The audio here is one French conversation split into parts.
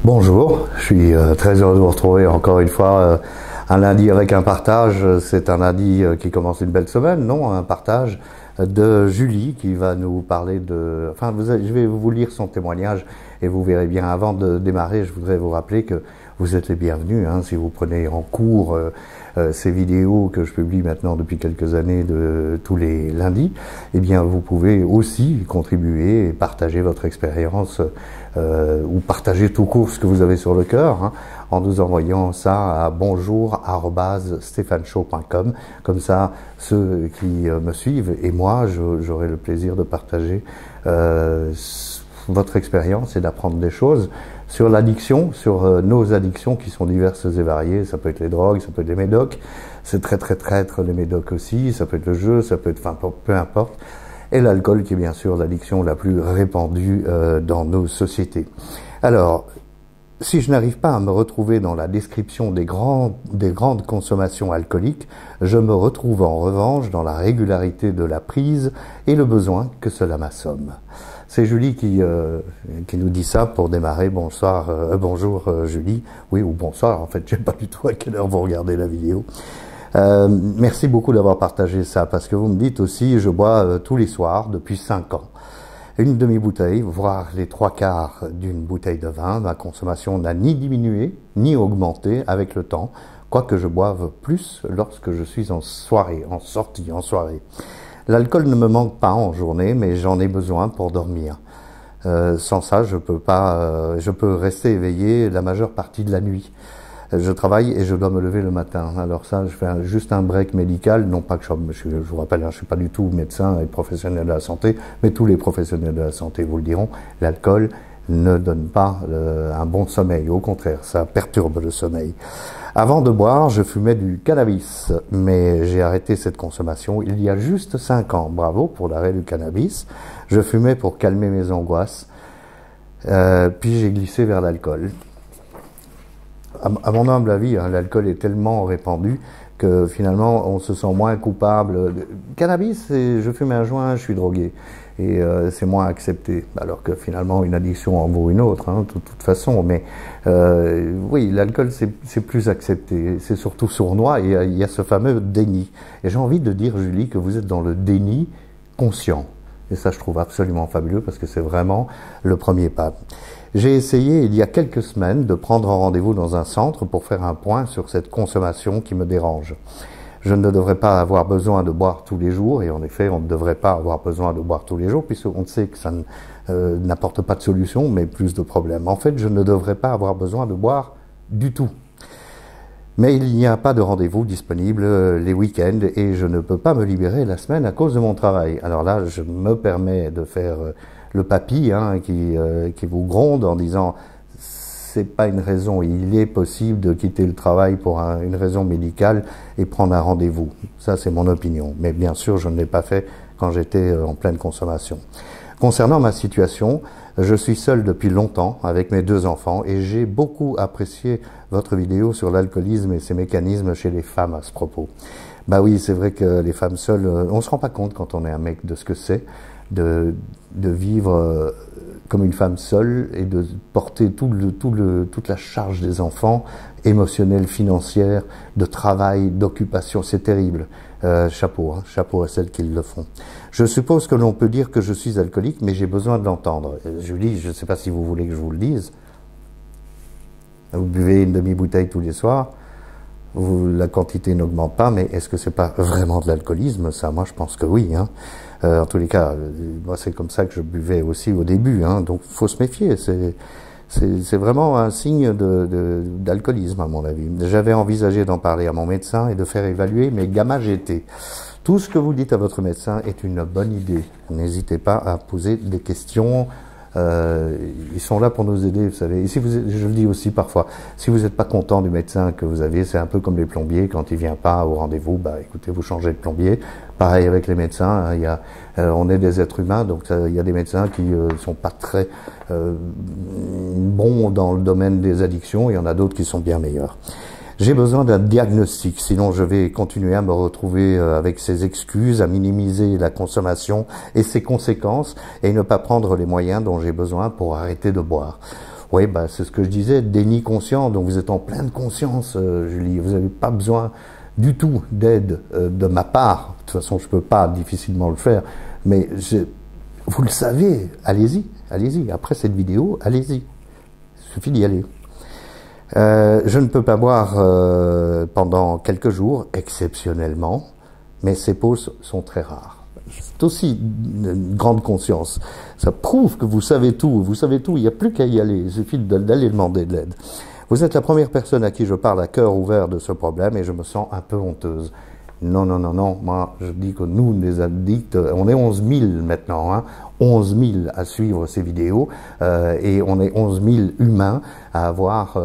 Bonjour, je suis très heureux de vous retrouver encore une fois un lundi avec un partage. C'est un lundi qui commence une belle semaine, non? Un partage de Julie qui va nous parler de... Enfin, je vais vous lire son témoignage et vous verrez bien. Avant de démarrer, je voudrais vous rappeler que vous êtes les bienvenus. Si vous prenez en cours ces vidéos que je publie maintenant depuis quelques années de tous les lundis, eh bien, vous pouvez aussi contribuer et partager votre expérience ou partager tout court ce que vous avez sur le cœur en nous envoyant ça à bonjour@stéphaneshow.com. Comme ça, ceux qui me suivent et moi, j'aurai le plaisir de partager votre expérience et d'apprendre des choses sur l'addiction, sur nos addictions qui sont diverses et variées. Ça peut être les drogues, ça peut être les médocs, c'est très traître les médocs aussi, ça peut être le jeu, ça peut être, enfin, peu importe. Et l'alcool qui est bien sûr l'addiction la plus répandue dans nos sociétés. Alors, si je n'arrive pas à me retrouver dans la description des grandes consommations alcooliques, je me retrouve en revanche dans la régularité de la prise et le besoin que cela m'assomme. C'est Julie qui nous dit ça pour démarrer. Bonjour Julie. Oui, ou bonsoir, en fait, je ne sais pas du tout à quelle heure vous regardez la vidéo. Merci beaucoup d'avoir partagé ça, parce que vous me dites aussi, je bois tous les soirs depuis 5 ans. Une demi-bouteille, voire les 3/4 d'une bouteille de vin. Ma consommation n'a ni diminué, ni augmenté avec le temps, quoique je boive plus lorsque je suis en soirée, en soirée. L'alcool ne me manque pas en journée, mais j'en ai besoin pour dormir. Sans ça, je peux rester éveillé la majeure partie de la nuit. Je travaille et je dois me lever le matin. Alors ça, je fais juste un break médical. Non pas que je vous rappelle, je suis pas du tout médecin et professionnel de la santé, mais tous les professionnels de la santé vous le diront, l'alcool ne donne pas un bon sommeil. Au contraire, ça perturbe le sommeil. Avant de boire, je fumais du cannabis, mais j'ai arrêté cette consommation il y a juste 5 ans. Bravo pour l'arrêt du cannabis. Je fumais pour calmer mes angoisses, puis j'ai glissé vers l'alcool. À mon humble avis, l'alcool est tellement répandu que finalement on se sent moins coupable. Cannabis, je fume un joint, je suis drogué. Et c'est moins accepté. Alors que finalement une addiction en vaut une autre, de toute façon. Mais oui, l'alcool c'est plus accepté. C'est surtout sournois et il y a ce fameux déni. Et j'ai envie de dire, Julie, que vous êtes dans le déni conscient. Et ça, je trouve absolument fabuleux parce que c'est vraiment le premier pas. J'ai essayé il y a quelques semaines de prendre un rendez-vous dans un centre pour faire un point sur cette consommation qui me dérange. Je ne devrais pas avoir besoin de boire tous les jours, et en effet, on ne devrait pas avoir besoin de boire tous les jours, puisqu'on sait que ça n'apporte pas de solution, mais plus de problèmes. En fait, je ne devrais pas avoir besoin de boire du tout. Mais il n'y a pas de rendez-vous disponible les week-ends et je ne peux pas me libérer la semaine à cause de mon travail. Alors là, je me permets de faire le papy qui vous gronde en disant c'est pas une raison. Il est possible de quitter le travail pour une raison médicale et prendre un rendez-vous. Ça, c'est mon opinion. Mais bien sûr, je ne l'ai pas fait quand j'étais en pleine consommation. Concernant ma situation, je suis seul depuis longtemps avec mes 2 enfants et j'ai beaucoup apprécié votre vidéo sur l'alcoolisme et ses mécanismes chez les femmes à ce propos. Bah oui, c'est vrai que les femmes seules, on se rend pas compte quand on est un mec de ce que c'est de vivre comme une femme seule et de porter toute la charge des enfants, émotionnelle, financière, de travail, d'occupation. C'est terrible. Chapeau à celles qui le font. Je suppose que l'on peut dire que je suis alcoolique, mais j'ai besoin de l'entendre. Julie, je ne sais pas si vous voulez que je vous le dise. Vous buvez une demi-bouteille tous les soirs, la quantité n'augmente pas, mais est-ce que c'est pas vraiment de l'alcoolisme, ça? Moi, je pense que oui. En tous les cas, moi, c'est comme ça que je buvais aussi au début. Donc, faut se méfier. C'est vraiment un signe d'alcoolisme, à mon avis. J'avais envisagé d'en parler à mon médecin et de faire évaluer mes gamma-GT. Tout ce que vous dites à votre médecin est une bonne idée. N'hésitez pas à poser des questions. Ils sont là pour nous aider, vous savez. Et je le dis aussi parfois, si vous n'êtes pas content du médecin que vous avez, c'est un peu comme les plombiers, quand il vient pas au rendez-vous, écoutez, vous changez de plombier. Pareil avec les médecins, on est des êtres humains, donc il y a des médecins qui sont pas très bons dans le domaine des addictions, et il y en a d'autres qui sont bien meilleurs. J'ai besoin d'un diagnostic, sinon je vais continuer à me retrouver avec ces excuses, à minimiser la consommation et ses conséquences et ne pas prendre les moyens dont j'ai besoin pour arrêter de boire. Oui, bah, c'est ce que je disais, déni conscient. Donc vous êtes en pleine conscience, Julie. Vous n'avez pas besoin du tout d'aide de ma part. De toute façon, je peux pas difficilement le faire. Mais vous le savez, allez-y, allez-y. Après cette vidéo, allez-y. Il suffit d'y aller. Je ne peux pas boire pendant quelques jours, exceptionnellement, mais ces pauses sont très rares. C'est aussi une grande conscience. Ça prouve que vous savez tout, il n'y a plus qu'à y aller, il suffit d'aller demander de l'aide. Vous êtes la première personne à qui je parle à cœur ouvert de ce problème et je me sens un peu honteuse. Non, non, non, non, moi je dis que nous, les addicts, on est 11 000 maintenant, hein, 11 000 à suivre ces vidéos et on est 11 000 humains à avoir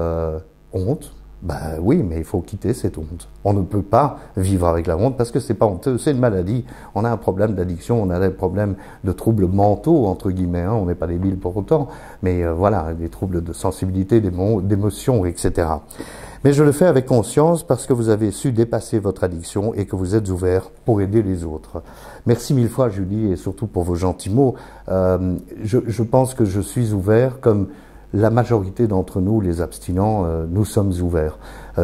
honte. Ben oui, mais il faut quitter cette honte. On ne peut pas vivre avec la honte parce que c'est pas honteux, c'est une maladie. On a un problème d'addiction, on a des problèmes de troubles mentaux, entre guillemets, hein. On n'est pas débile pour autant, mais voilà, des troubles de sensibilité, d'émotion, etc. Mais je le fais avec conscience parce que vous avez su dépasser votre addiction et que vous êtes ouvert pour aider les autres. Merci mille fois, Julie, et surtout pour vos gentils mots. Je pense que je suis ouvert comme la majorité d'entre nous, les abstinents, nous sommes ouverts.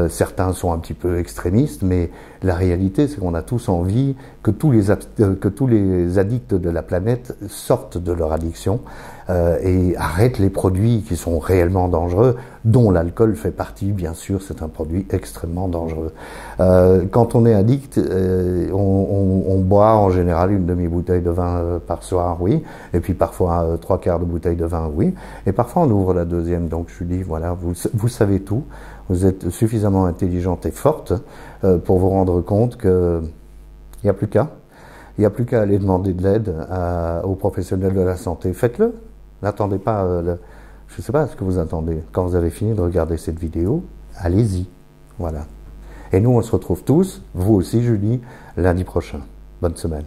Certains sont un petit peu extrémistes, mais la réalité, c'est qu'on a tous envie que tous les addicts de la planète sortent de leur addiction et arrêtent les produits qui sont réellement dangereux, dont l'alcool fait partie, bien sûr, c'est un produit extrêmement dangereux. Quand on est addict, on boit en général une demi-bouteille de vin par soir, oui, et puis parfois 3/4 de bouteille de vin, oui, et parfois on ouvre la deuxième. Donc je dis, voilà, vous savez tout, vous êtes suffisamment intelligente et forte pour vous rendre compte que il n'y a plus qu'à. Il n'y a plus qu'à aller demander de l'aide aux professionnels de la santé. Faites-le. N'attendez pas, je ne sais pas ce que vous attendez. Quand vous avez fini de regarder cette vidéo, allez-y. Voilà. Et nous, on se retrouve tous, vous aussi, Julie, lundi prochain. Bonne semaine.